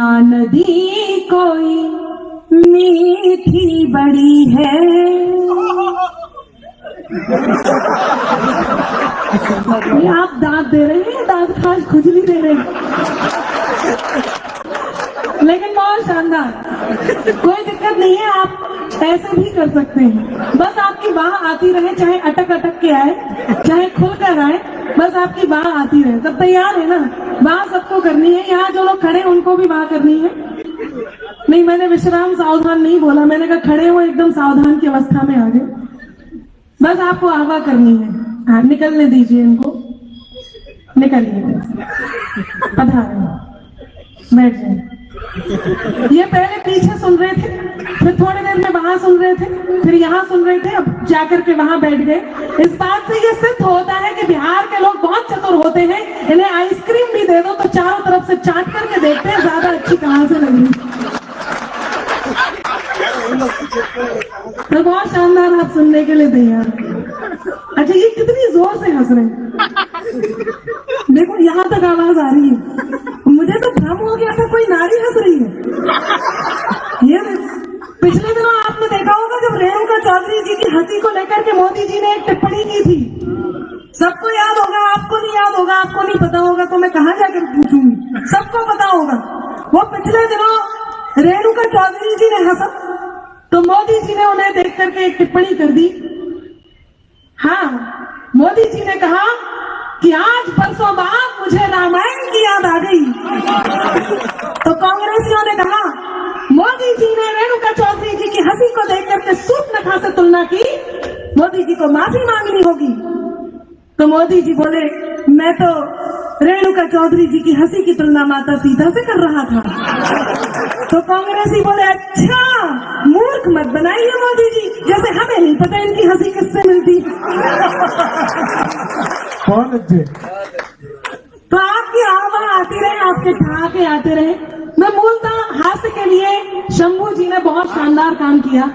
ना नदी कोई मीठी बड़ी है, आप दांत दे रहे हैं, दांत खास खुजली दे रहे हैं, लेकिन बहुत शानदार, कोई दिक्कत नहीं है, आप ऐसे भी कर सकते हैं। बस आपकी बाह आती रहे, चाहे अटक अटक के आए, चाहे खुल कर आए, बस आपकी बाह आती रहे। सब तैयार है ना? बाह सबको करनी है, यहाँ जो लोग खड़े हैं उनको भी बाह करनी है। नहीं, मैंने विश्राम सावधान नहीं बोला, मैंने कहा खड़े हो एकदम सावधान की अवस्था में आ गए। बस आपको आवा करनी है। हाँ, निकलने दीजिए इनको, निकलिए, पधारें, बैठ जाए। ये पहले पीछे सुन रहे थे, फिर थोड़ी देर में वहां सुन रहे थे, फिर यहाँ सुन रहे थे, अब जाकर के वहां बैठ गए। इस बात से ये सिद्ध होता है कि बिहार के लोग बहुत चतुर होते हैं। इन्हें आइसक्रीम भी दे दो तो चारों तरफ से चाट करके देखते हैं ज्यादा अच्छी कहां से लगी। तो बहुत शानदार, आप सुनने के लिए तैयार। अच्छा, ये कितनी जोर से हंस रहे हैं, देखो यहाँ तक आवाज आ रही है। मुझे तो भ्रम हो गया था कोई नारी हंस रही है। ये पिछले दिनों आपने देखा होगा जब रेणुका चौधरी जी की हंसी को लेकर के मोदी जी ने एक टिप्पणी की थी। सबको याद होगा, आपको नहीं याद होगा, आपको नहीं पता होगा तो मैं कहाँ जाकर पूछूंगी, सबको पता होगा। वो पिछले दिनों रेणुका चौधरी जी ने हंसा तो मोदी जी ने उन्हें देख करके एक टिप्पणी कर दी। हाँ, मोदी जी ने कहा कि आज परसों बाद मुझे रामायण की याद आ गई। तो कांग्रेसियों ने कहा मोदी जी ने रेणुका चौधरी जी की हंसी को देख करके सूर्पनखा से तुलना की, मोदी जी को माफी मांगनी होगी। तो मोदी जी बोले मैं तो रेणुका चौधरी जी की हंसी की तुलना माता सीता से कर रहा था। तो कांग्रेसी बोले अच्छा, मूर्ख मत बनाइए मोदी जी, जैसे हमें नहीं पता इनकी हंसी किससे मिलती। कौन अच्छे? तो आपकी आवाज आती रहे, आपके ठहाके आते रहे। मैं मूलतः हास्य के लिए शंभू जी ने बहुत शानदार काम किया।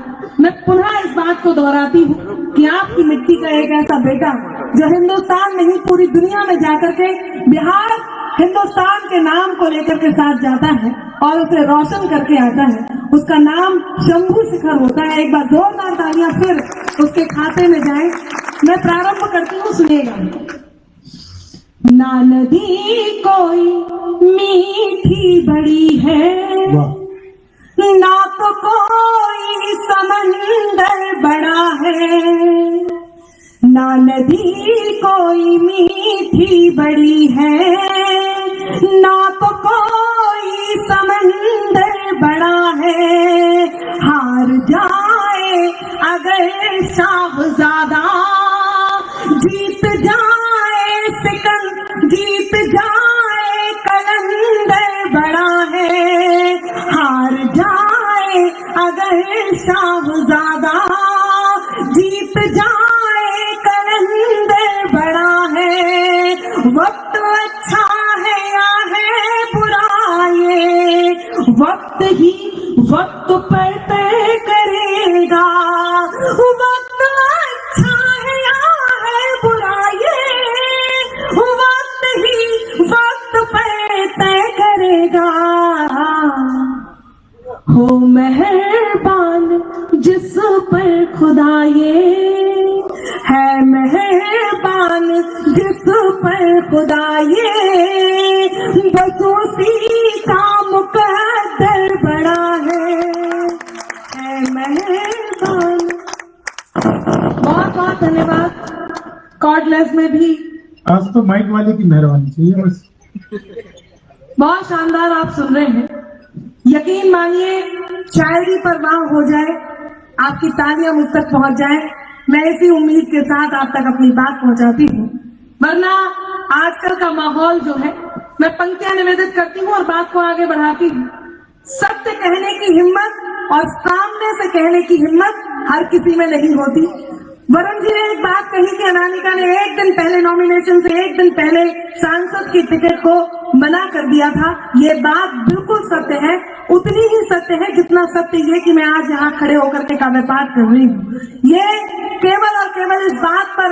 मैं पुनः इस बात को दोहराती हूँ कि आपकी मिट्टी का एक ऐसा बेटा जो हिंदुस्तान नहीं पूरी दुनिया में जाकर के बिहार हिंदुस्तान के नाम को लेकर के साथ जाता है और उसे रोशन करके आता है, उसका नाम शंभू शिखर होता है। एक बार जोरदार तालियां फिर उसके खाते में जाए। मैं प्रारंभ करती हूँ, सुनिएगा। ना नदी कोई मीठी बड़ी है, ना तो कोई समंदर बड़ा है, ना नदी कोई मीठी बड़ी है, ना तो कोई समंदर बड़ा है। हार जाए अगर साहबजादा, जीत जाए सिकंदर, जीत जाए कलंदर बड़ा है। हार जाए अगर साहबजादा, जीत जाए कलंदर बड़ा है। वक्त अच्छा है या है बुरा, ये वक्त ही वक्त पर तय करेगा। वक्त अच्छा है या है बुरा, ये वक्त ही वक्त पर तय करेगा। हो मेहरबान जिस पर खुदा, ये है मेहरबान जिस पर खुदा, ये बस उसी का मुकद्दर बड़ा है मेहरबान। बहुत बहुत धन्यवाद। कॉर्डलेस में भी आज तो माइक वाले की मेहरबानी चाहिए बस। बहुत शानदार आप सुन रहे हैं। यकीन मानिए शायरी पर वाह हो जाए, आपकी तालियां मुझ तक पहुंच जाए, मैं इसी उम्मीद के साथ आप तक अपनी बात पहुंचाती हूँ। वरना आजकल का माहौल जो है, मैं पंक्तियां निवेदित करती हूँ और बात को आगे बढ़ाती हूँ। सत्य कहने की हिम्मत और सामने से कहने की हिम्मत हर किसी में नहीं होती। वरुण जी ने एक बात कही कि अनामिका ने एक दिन पहले नॉमिनेशन से एक दिन पहले सांसद की टिकट को मना कर दिया था। ये बात बिल्कुल सत्य है, उतनी ही सत्य है जितना सत्य ये कि मैं आज यहाँ खड़े होकर के काव्य पाठ कर रही हूँ। ये केवल और केवल इस बात पर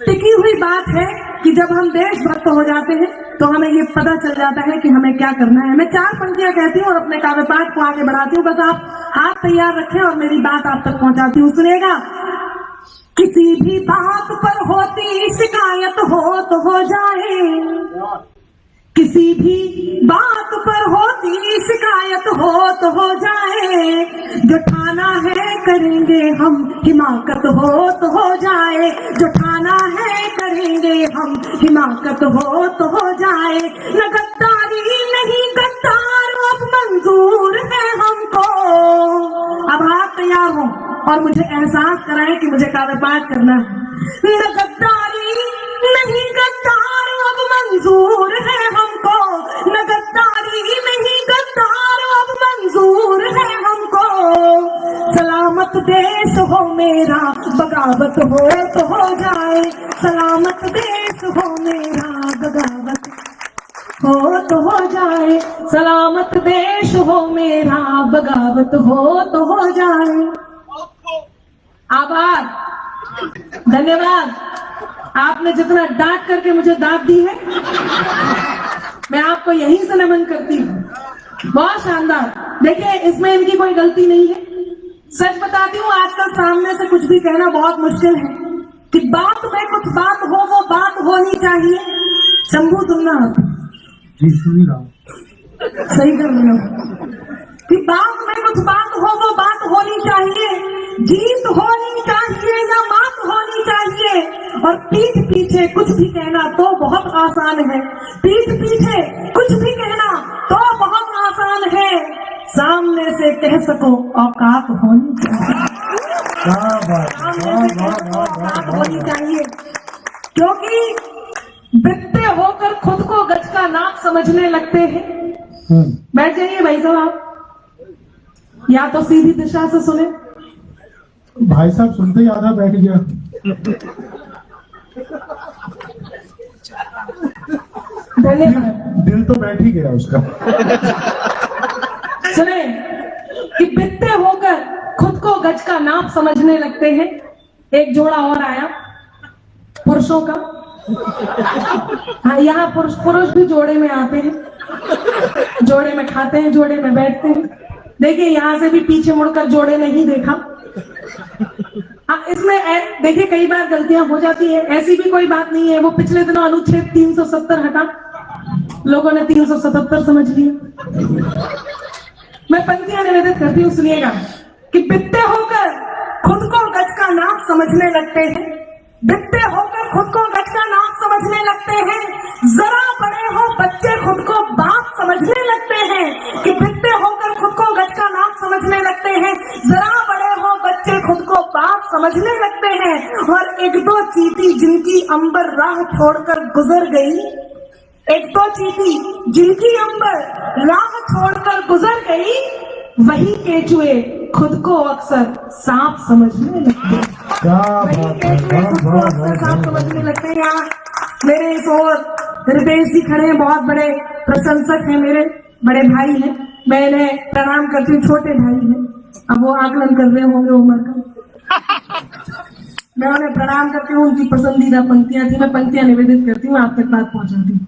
टिकी हुई बात है कि जब हम देशभक्त हो जाते हैं तो हमें ये पता चल जाता है कि हमें क्या करना है। मैं 4 पंक्तियां कहती हूँ और अपने काव्य पाठ को आगे बढ़ाती हूँ। बस आप हाथ तैयार रखें और मेरी बात आप तक पहुंचाती हूँ। सुनिएगा। किसी भी बात पर होती शिकायत हो तो हो जाए, किसी भी बात पर होती शिकायत हो तो हो जाए, जो ठाना है करेंगे हम हिमाकत हो तो हो जाए, जो ठाना है करेंगे हम हिमाकत हो तो हो जाए। न गद्दारी नहीं गद्दार अब मंजूर है हमको। अब हाथ तैयार हो और मुझे एहसास कराएं कि मुझे काव्य पाठ करना है। न गद्दारी नहीं गद्दार अब मंजूर है हमको, न गद्दारी नहीं गद्दार अब मंजूर है हमको। सलामत देश हो मेरा बगावत हो तो हो जाए, सलामत देश हो मेरा बगावत हो तो हो जाए, सलामत देश हो मेरा बगावत हो तो हो जाए। आभार, धन्यवाद। आपने जितना डांट करके मुझे दाद दी है, मैं आपको यहीं से नमन करती हूँ। बहुत शानदार। देखिए, इसमें इनकी कोई गलती नहीं है। सच बताती हूँ, आजकल सामने से कुछ भी कहना बहुत मुश्किल है। कि बात में कुछ बात हो, वो बात होनी चाहिए। शंभू सुनना जी, सुन रहा हूँ। सही कर रहे हो कि बात में कुछ बात हो, वो बात होनी चाहिए। जीत होनी चाहिए या बात होनी चाहिए। और पीठ पीछे कुछ भी कहना तो बहुत आसान है। पीठ पीछे कुछ भी कहना तो बहुत आसान है। सामने से कह सको औकात होनी चाहिए। सामने से कह सको औकात होनी चाहिए। क्योंकि बिकते होकर खुद को गज का नाप समझने लगते हैं। बैठ जाइए भाई साहब। आप या तो सीधी दिशा से सुने। भाई साहब सुनते ही आधा बैठ गया। धन्यवाद। दिल तो बैठ ही गया उसका। सुने कि बिकते होकर खुद को गज का नाप समझने लगते हैं। एक जोड़ा और आया पुरुषों का। हाँ, यहाँ पुरुष भी जोड़े में आते हैं, जोड़े में खाते हैं, जोड़े में बैठते हैं। देखिए, यहाँ से भी पीछे मुड़कर जोड़े नहीं देखा। हाँ, इसमें देखिए कई बार गलतियां हो जाती है। ऐसी भी कोई बात नहीं है। वो पिछले दिनों अनुच्छेद 370 हटा, लोगों ने 377 समझ लिया। मैं पंक्तियां निवेदित करती हूँ, सुनिएगा। कि बिकते होकर खुद को गज का नाप समझने लगते हैं, बिकते होकर खुद को गज का नाप समझने लगते हैं। जरा बड़े हो बच्चे खुद को बाप समझने लगते हैं। कि बिकते होकर खुद को गज का नाप समझने लगते हैं। जरा बड़े हो बच्चे खुद को बाप समझने लगते हैं। और एक दो चींटी जिनकी अंबर राह छोड़कर गुजर गई, एक दो चींटी जिनकी अंबर राह छोड़कर गुजर गई, वही केचुए खुद को अक्सर सांप समझने लगते हैं। वही केचुए खुद को अक्सर सांप समझने लगते हैं। यहाँ मेरे इस ओर रितेश जी खड़े हैं, बहुत बड़े प्रशंसक हैं, मेरे बड़े भाई हैं। मैं इन्हें प्रणाम करती हूँ, छोटे भाई हैं। अब वो आकलन कर रहे होंगे उम्र का। मैं उन्हें प्रणाम करती हूँ। उनकी पसंदीदा पंक्तियां थी, मैं पंक्तियां निवेदित करती हूँ, आप तक बात पहुंचाती हूँ।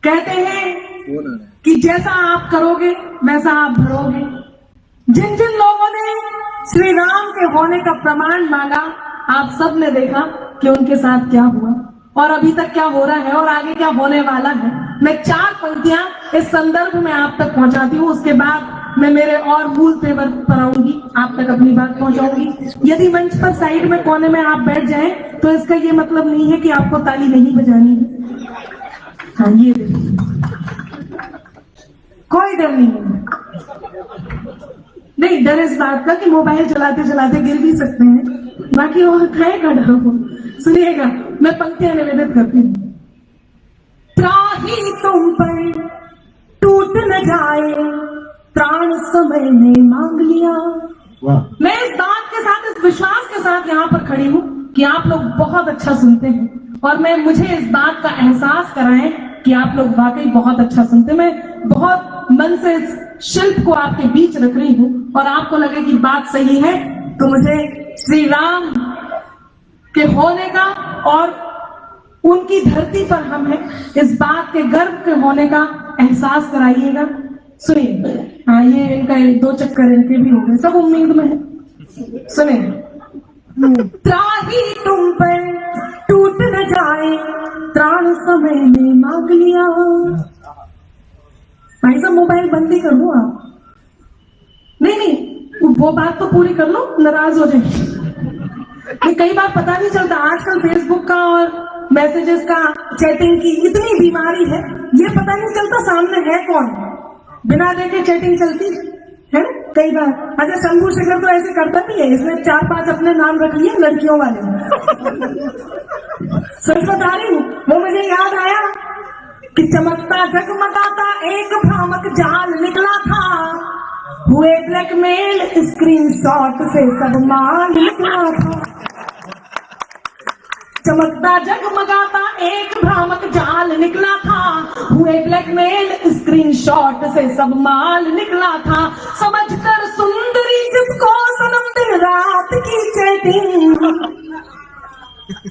कहते हैं कि जैसा आप करोगे वैसा आप भरोगे। जिन जिन लोगों ने श्री राम के होने का प्रमाण मांगा, आप सब ने देखा कि उनके साथ क्या हुआ और अभी तक क्या हो रहा है और आगे क्या होने वाला है। मैं 4 पंक्तियां इस संदर्भ में आप तक पहुंचाती हूँ। उसके बाद मैं मेरे और मूल पेपर पर आऊंगी, आप तक अपनी बात पहुंचाऊंगी। यदि मंच पर साइड में कोने में आप बैठ जाएं तो इसका ये मतलब नहीं है कि आपको ताली नहीं बजानी है। हाँ, ये देखिए, कोई डर नहीं नहीं, डर इस बात का कि मोबाइल चलाते चलाते गिर भी सकते हैं, बाकी और खाए का डर हो। सुनिएगा, मैं पंक्तियां निवेदित करती हूँ। त्राही तुम पर टूट न जाए, प्राण समय ने मांग लिया। मैं इस बात के साथ, इस विश्वास के साथ यहाँ पर खड़ी हूँ कि आप लोग बहुत अच्छा सुनते हैं और मुझे इस बात का एहसास कराएं कि आप लोग वाकई बहुत अच्छा सुनते हैं। मैं बहुत मन से इस शिल्प को आपके बीच रख रही हूँ और आपको लगे कि बात सही है तो मुझे श्री राम के होने का और उनकी धरती पर हम हैं, इस बात के गर्व के होने का एहसास कराइएगा। सुनिए, हाँ ये इनका 2 चक्कर इनके भी हो गए, सब उम्मीद में है। सुनिए, त्राही तुम पर टूट न जाए, त्राण समय ने मांग लिया। भाई साहब मोबाइल बंद ही कर लो आप। नहीं, वो बात तो पूरी कर लो, नाराज हो जाए। कई बार पता नहीं चलता, आजकल फेसबुक का और मैसेजेस का, चैटिंग की इतनी बीमारी है, ये पता नहीं चलता सामने है कौन। बिना देखे चैटिंग चलती है ना कई बार। अच्छा, शंभू शेखर तो ऐसे करता नहीं है, इसने 4-5 अपने नाम रख लिए लड़कियों वाले। सच बता रही हूँ, वो मुझे याद आया कि चमकता जगमगाता एक भ्रामक जाल निकला था, हुए ब्लैकमेल स्क्रीनशॉट से सब माल निकला था। चमकता जगमगाता एक भ्रामक जाल निकला था, हुए ब्लैकमेल स्क्रीनशॉट से सब माल निकला था। समझकर सुंदरी जिसको सनम दिन रात की चैटिंग,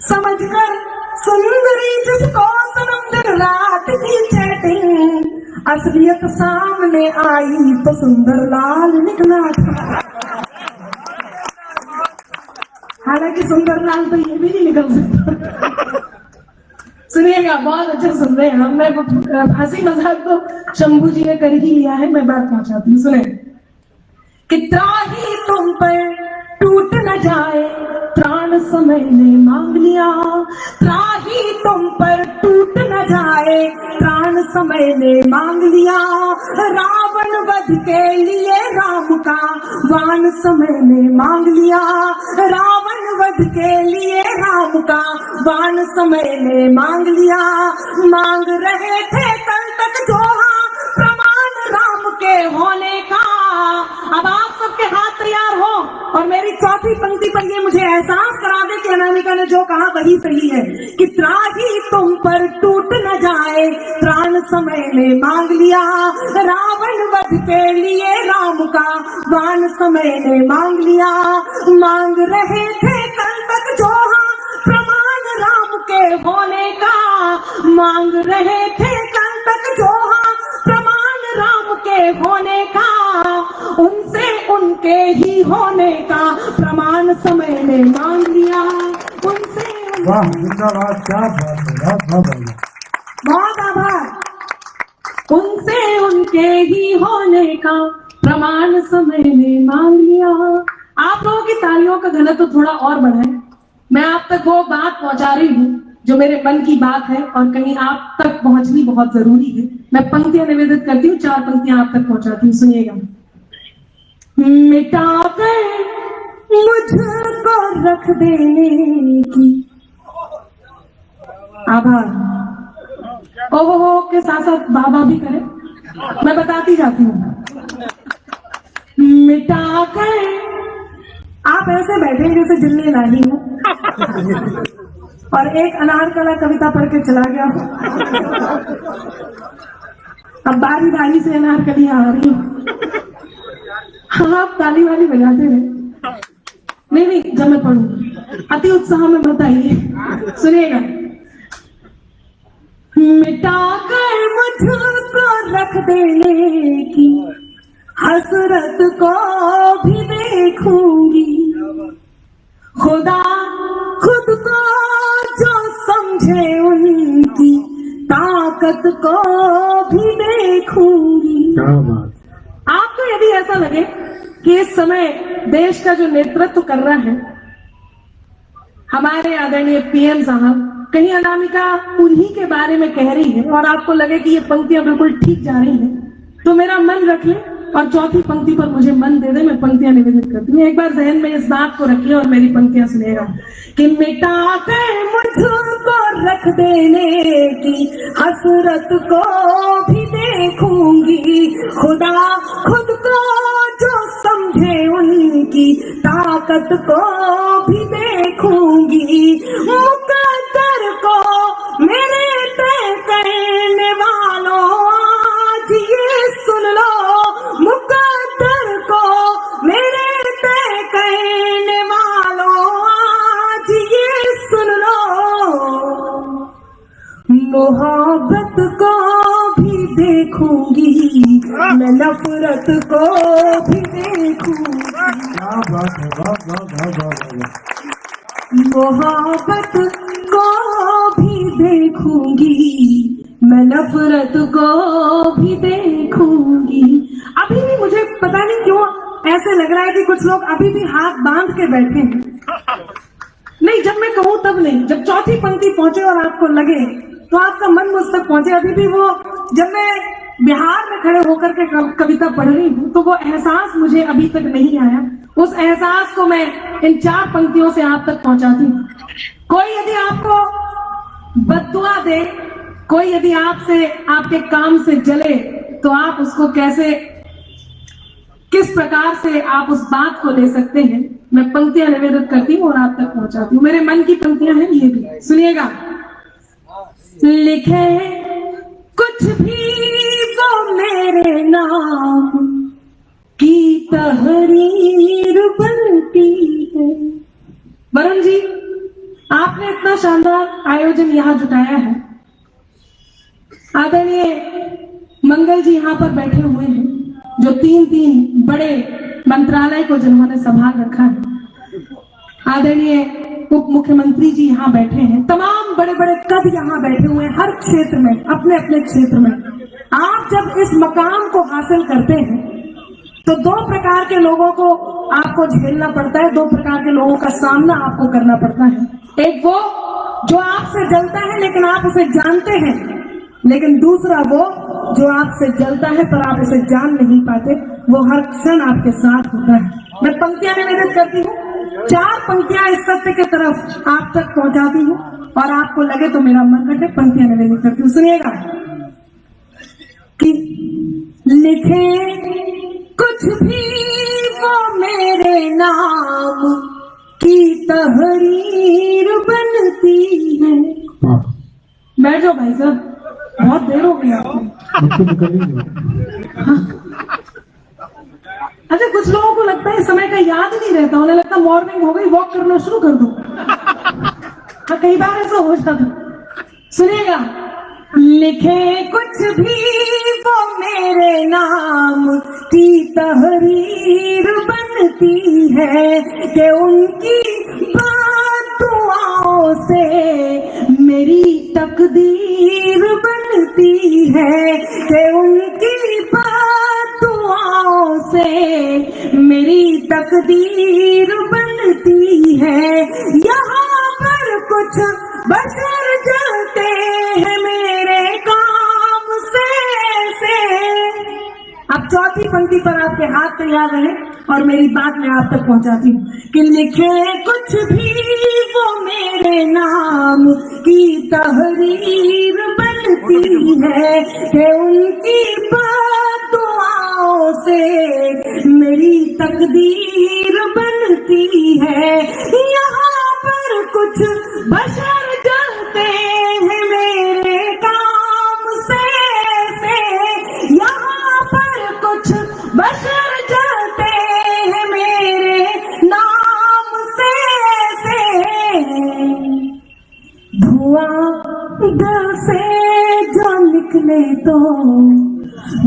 समझकर सुंदरी जिसको सनम दिन रात की चैटिंग, असलियत सामने आई तो सुंदर लाल निकला था। हालांकि सुंदर लाल तो ये भी नहीं निकल सकता। सुनिएगा, बहुत अच्छे सुन रहे हैं। हमने हंसी मजाक तो शंभू जी ने कर ही लिया है, मैं बात पहुंचाती हूँ। सुने, कि त्राही तुम पर टूट न जाए, त्राण समय ने मांग लिया। त्राही तुम पर टूट न जाए, प्राण समय ने मांग लिया। रावण वध के लिए राम का वाण समय ने मांग लिया। रावण वध के लिए राम का वाण समय ने मांग लिया। मांग रहे थे कल तक जो हाँ प्रमाण राम के होने का। अब आप सबके हाथ तैयार हो और मेरी चौथी पंक्ति पर ये मुझे एहसास करा दे कि अनामिका ने जो कहा वही सही है, कि त्राही तुम पर टूट न जाए, प्राण समय ने मांग लिया। रावण वध के लिए राम का वाण समय ने मांग लिया। मांग रहे थे कल तक जो हाँ प्रमाण राम के होने का। मांग रहे थे कल तक जो हाँ प्रमाण राम के होने का। उनसे उनके ही होने का प्रमाण समय ने मांग लिया। उनसे वाह, जिंदाबाद, क्या बात है, बहुत बढ़िया। बहुत आभार। उनसे उनके ही होने का प्रमाण समय ने मांग लिया। आप लोगों की तालियों का घनत्व तो थोड़ा और बढ़ाएं। मैं आप तक वो बात पहुंचा रही हूँ जो मेरे मन की बात है, और कहीं आप तक पहुंचनी बहुत जरूरी है। मैं पंक्तियां निवेदित करती हूँ, 4 पंक्तियां आप तक पहुंचाती हूँ, सुनिएगा। मिटा कर मुझको रख देने की आभार। ओहो के साथ साथ बाबा भी करें, मैं बताती जाती हूँ। मिटा कर, आप ऐसे बैठे जैसे जिल्ली रानी हो और एक अनारकला कविता पढ़ के चला गया। अब बारी बारी से अनारकलियां आ रही हो। हाँ, आप ताली वाली बजाते रहे। नहीं, जब मैं पढ़ूं अति उत्साह में बताइए, सुनिएगा। मिटा कर मुझको रख देने की हसरत को भी देखूंगी। खुदा खुद को जो समझे उनकी ताकत को भी देखूंगी। क्या बात। आपको यदि ऐसा लगे कि इस समय देश का जो नेतृत्व कर रहा है हमारे आदरणीय पीएम साहब, कहीं अनामिका उन्हीं के बारे में कह रही है और आपको लगे कि ये पंक्तियां बिल्कुल ठीक जा रही हैं, तो मेरा मन रख ले और चौथी पंक्ति पर मुझे मन दे दे, मैं पंक्तियां निवेदित करती हूँ। एक बार जहन में इस बात को रखिए और मेरी पंक्तियां सुनिएगा। कि मिटा कर मुझको रख देने की हसरत को भी देखूंगी। खुदा खुद को जो समझे उनकी ताकत को भी देखूंगी। मुकद्दर को मेरे तय करने वालों आज ये सुन लो। मुकद्दर को मेरे तय करने वालों आज ये सुन लो। मोहब्बत को भी देखूंगी, मैं नफरत को भी देखूंगी। क्या बात है, वाह वाह वाह वाह वाह। मोहब्बत को भी देखूंगी, मैं नफरत को भी देखूंगी। अभी भी मुझे पता नहीं क्यों ऐसे लग रहा है कि कुछ लोग अभी भी हाथ बांध के बैठे हैं। नहीं, जब मैं कहूं तब नहीं, जब चौथी पंक्ति पहुंचे और आपको लगे तो आपका मन मुझ तक पहुंचे। अभी भी वो, जब मैं बिहार में खड़े होकर के कविता पढ़ रही हूँ तो वो एहसास मुझे अभी तक नहीं आया। उस एहसास को मैं इन 4 पंक्तियों से आप तक पहुंचाती हूँ। कोई यदि आपको बद्दुआ दे, कोई यदि आपसे, आपके काम से जले, तो आप उसको कैसे, किस प्रकार से आप उस बात को ले सकते हैं। मैं पंक्तियां निवेदित करती हूँ और आप तक पहुंचाती हूँ। मेरे मन की पंक्तियां हैं, ये भी सुनिएगा। लिखे कुछ भी वो मेरे नाम की तहरीर बनती है। वरुण जी, आपने इतना शानदार आयोजन यहाँ जुटाया है। आदरणीय मंगल जी यहाँ पर बैठे हुए हैं, जो 3 बड़े मंत्रालय को जिन्होंने संभाल रखा है। आदरणीय उप मुख्यमंत्री जी यहाँ बैठे हैं। तमाम बड़े बड़े कद यहाँ बैठे हुए हैं, हर क्षेत्र में, अपने अपने क्षेत्र में। आप जब इस मकाम को हासिल करते हैं तो 2 प्रकार के लोगों को आपको झेलना पड़ता है, 2 प्रकार के लोगों का सामना आपको करना पड़ता है। एक वो जो आपसे जलता है लेकिन आप उसे जानते हैं, लेकिन दूसरा वो जो आपसे जलता है पर आप उसे जान नहीं पाते, वो हर क्षण आपके साथ होता है। मैं पंक्तियां निवेदित करती हूँ, 4 पंक्तियां इस सत्य की तरफ आप तक पहुंचाती हूँ और आपको लगे तो मेरा मन रखे, पंक्तियां निवेदित करती हूँ। सुनिएगा कि लिखे कुछ भी वो मेरे नाम की तहरीर बनती है। बैठ जाओ भाई साहब, बहुत देर हो गई आपको। अच्छा, कुछ लोगों को लगता है समय का याद नहीं रहता, उन्हें लगता मॉर्निंग हो गई, वॉक करना शुरू कर दो। हाँ, कई बार ऐसा हो जाता। सुनिएगा, लिखे कुछ भी वो मेरे नाम की तहरीर बनती है कि उनकी दुआओं से मेरी तकदीर बनती है, कि उनकी दुआओं से मेरी तकदीर बनती है। यहाँ पर कुछ बशर जलते हैं मेरे काम से। अब चौथी पंक्ति पर आपके हाथ तैयार रहे और मेरी बात मैं आप तक पहुंचाती हूँ कि लिखे कुछ भी वो मेरे नाम की तहरीर बनती है, कि उनकी दुआओं से मेरी तकदीर बनती है। यहाँ पर कुछ बशर जलते हैं मेरे काम से। यहाँ पर कुछ बशर जलते हैं मेरे नाम से। धुआं दिल से जो निकले तो,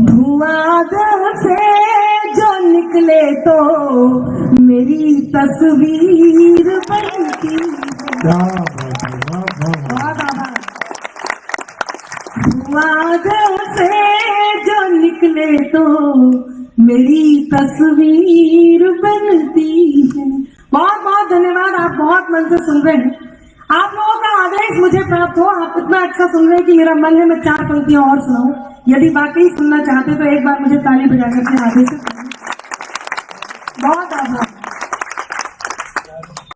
धुआं दिल से जो निकले तो मेरी तस्वीर बनती है। क्या बात है, वाह वाह वाह। धुआं दिल से जो निकले तो मेरी तस्वीर बनती है। बहुत बहुत धन्यवाद, आप बहुत मन से सुन रहे हैं। आप लोगों का आदेश मुझे प्राप्त हो, आप इतना अच्छा सुन रहे हैं कि मेरा मन है मैं 4 पंक्तियां और सुनाऊं। यदि वाकई सुनना चाहते तो एक बार मुझे ताली बजा करके आदेश